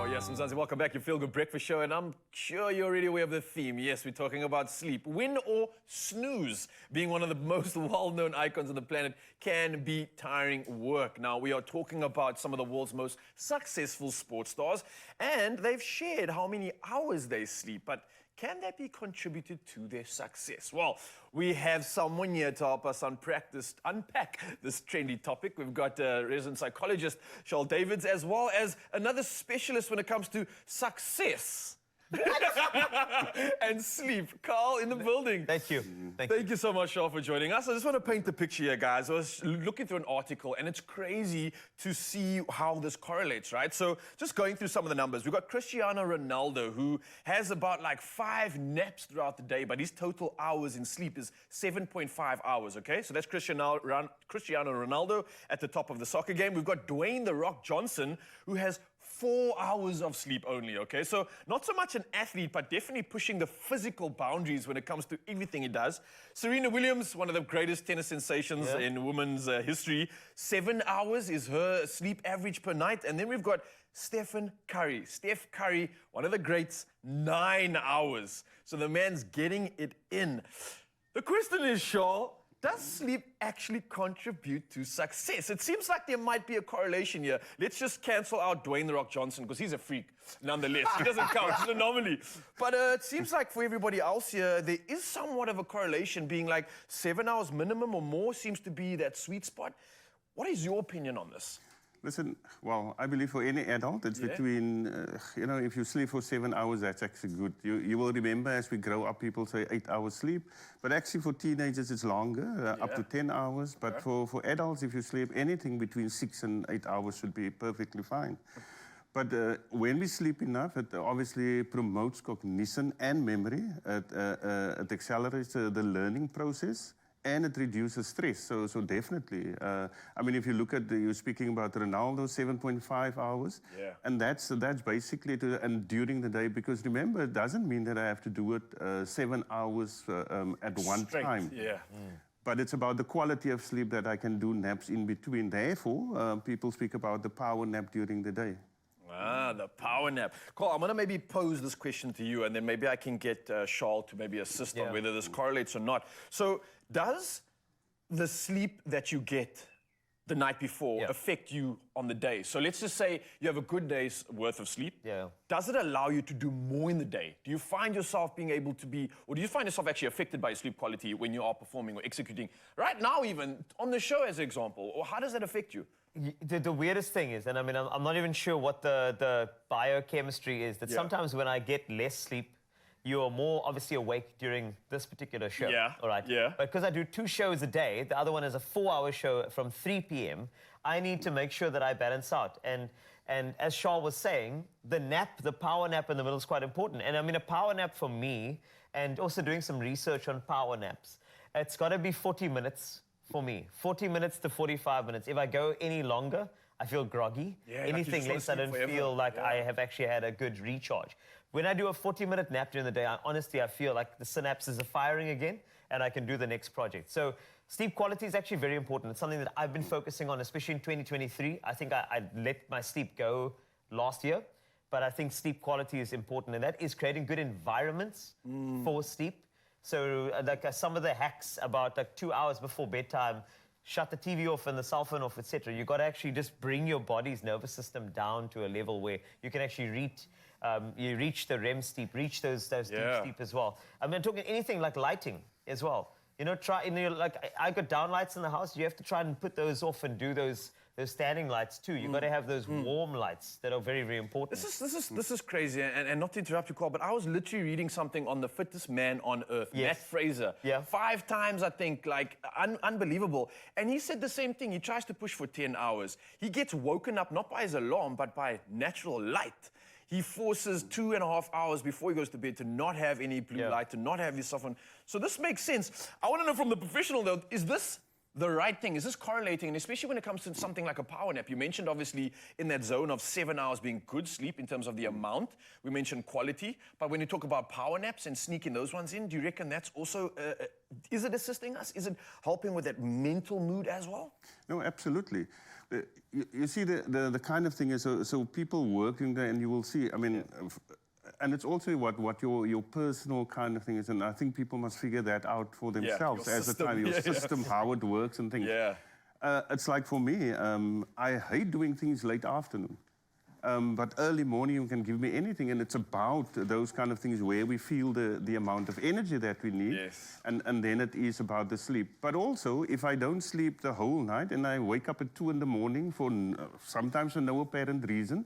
Yes, Mzansi, welcome back. Your Feel Good Breakfast Show, and I'm sure you're already aware of the theme. Yes, we're talking about sleep. Win or snooze, being one of the most well-known icons on the planet, can be tiring work. Now, we are talking about some of the world's most successful sports stars, and they've shared how many hours they sleep, but can that be contributed to their success? Well, we have someone here to help us unpack this trendy topic. We've got resident psychologist Charles Davids, as well as another specialist when it comes to success and sleep. Carl in the building. Thank you. Thank you so much, Charles, for joining us. I just want to paint the picture here, guys. I was looking through an article, and it's crazy to see how this correlates, right? So just going through some of the numbers. We've got Cristiano Ronaldo, who has about like 5 naps throughout the day, but his total hours in sleep is 7.5 hours, okay? So that's Cristiano Ronaldo at the top of the soccer game. We've got Dwayne "The Rock" Johnson, who has 4 hours of sleep only, okay? So not so much an athlete, but definitely pushing the physical boundaries when it comes to everything he does. Serena Williams, one of the greatest tennis sensations in women's history. 7 hours is her sleep average per night. And then we've got Steph Curry, one of the greats, 9 hours. So the man's getting it in. The question is, Shaw, does sleep actually contribute to success? It seems like there might be a correlation here. Let's just cancel out Dwayne "The Rock" Johnson, because he's a freak, nonetheless. He doesn't count, he's an anomaly. But it seems like for everybody else here, there is somewhat of a correlation, being like 7 hours minimum or more seems to be that sweet spot. What is your opinion on this? Listen, well, I believe for any adult, it's between, if you sleep for 7 hours, that's actually good. You will remember as we grow up, people say 8 hours sleep. But actually for teenagers, it's longer, up to 10 hours. But for adults, if you sleep anything between 6 and 8 hours should be perfectly fine. But when we sleep enough, it obviously promotes cognition and memory. It accelerates the learning process. And it reduces stress, so definitely. I mean, if you look at, you're speaking about Ronaldo, 7.5 hours. And that's basically, and during the day, because remember, it doesn't mean that I have to do it 7 hours at one time. But it's about the quality of sleep that I can do naps in between. Therefore, people speak about the power nap during the day. Ah, the power nap. Carl, I'm going to maybe pose this question to you, and then maybe I can get Charles to maybe assist on whether this correlates or not. So, does the sleep that you get the night before affect you on the day? So let's just say you have a good day's worth of sleep. Does it allow you to do more in the day? Do you find yourself being able to be, or do you find yourself actually affected by your sleep quality when you are performing or executing? Right now even, on the show as an example, or how does that affect you? The weirdest thing is, and I mean, I'm not even sure what the biochemistry is, that sometimes when I get less sleep, you are more obviously awake during this particular show. All right. But because I do 2 shows a day, the other one is a 4-hour show from 3 p.m., I need to make sure that I balance out. And as Charles was saying, the power nap in the middle is quite important. And I mean, a power nap for me, and also doing some research on power naps, it's got to be 40 minutes for me. 40 minutes to 45 minutes. If I go any longer, I feel groggy. Anything less, I don't feel like I have actually had a good recharge. When I do a 40-minute nap during the day, honestly, I feel like the synapses are firing again, and I can do the next project. So sleep quality is actually very important. It's something that I've been focusing on, especially in 2023. I think I let my sleep go last year, but I think sleep quality is important, and that is creating good environments for sleep. So like some of the hacks about like 2 hours before bedtime, shut the TV off and the cell phone off, etc. You've got to actually just bring your body's nervous system down to a level where you can actually reach the REM sleep, reach those deep sleep as well. I mean, talking anything like lighting as well. You know, like I got downlights in the house. You have to try and put those off and do those standing lights too. You've got to have those warm lights that are very, very important. This is crazy, and not to interrupt you, Carl, but I was literally reading something on the fittest man on earth, Matt Fraser. 5 times, I think, like, unbelievable. And he said the same thing. He tries to push for 10 hours. He gets woken up not by his alarm, but by natural light. He forces 2.5 hours before he goes to bed to not have any blue light, to not have his cell phone. So this makes sense. I want to know from the professional, though, is this the right thing? Is this correlating? And especially when it comes to something like a power nap. You mentioned, obviously, in that zone of 7 hours being good sleep in terms of the amount. We mentioned quality. But when you talk about power naps and sneaking those ones in, do you reckon that's also, is it assisting us? Is it helping with that mental mood as well? No, absolutely. You see, the kind of thing is, so people working there, and you will see, I mean, and it's also what your personal kind of thing is, and I think people must figure that out for themselves as a time, your system, how it works and things. Yeah. It's like for me, I hate doing things late afternoon. But early morning, you can give me anything, and it's about those kind of things where we feel the amount of energy that we need, and then it is about the sleep. But also, if I don't sleep the whole night and I wake up at 2 in the morning for sometimes for no apparent reason,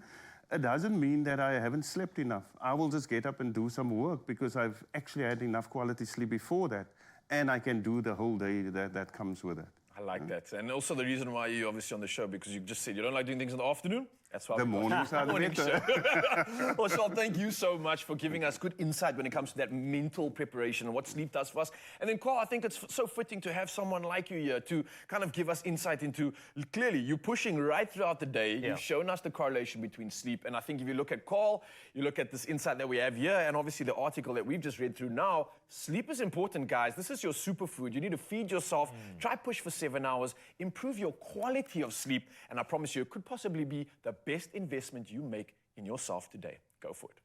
it doesn't mean that I haven't slept enough. I will just get up and do some work because I've actually had enough quality sleep before that, and I can do the whole day that comes with it. I like that. And also the reason why you're obviously on the show, because you just said you don't like doing things in the afternoon. That's why the mornings are the better. Well, Charles, thank you so much for giving us good insight when it comes to that mental preparation and what sleep does for us. And then, Carl, I think it's so fitting to have someone like you here to kind of give us insight into, clearly, you're pushing right throughout the day. You've shown us the correlation between sleep. And I think if you look at Carl, you look at this insight that we have here, and obviously the article that we've just read through now, sleep is important, guys. This is your superfood. You need to feed yourself. Try push for 7 hours. Improve your quality of sleep. And I promise you, it could possibly be the best investment you make in yourself today. Go for it.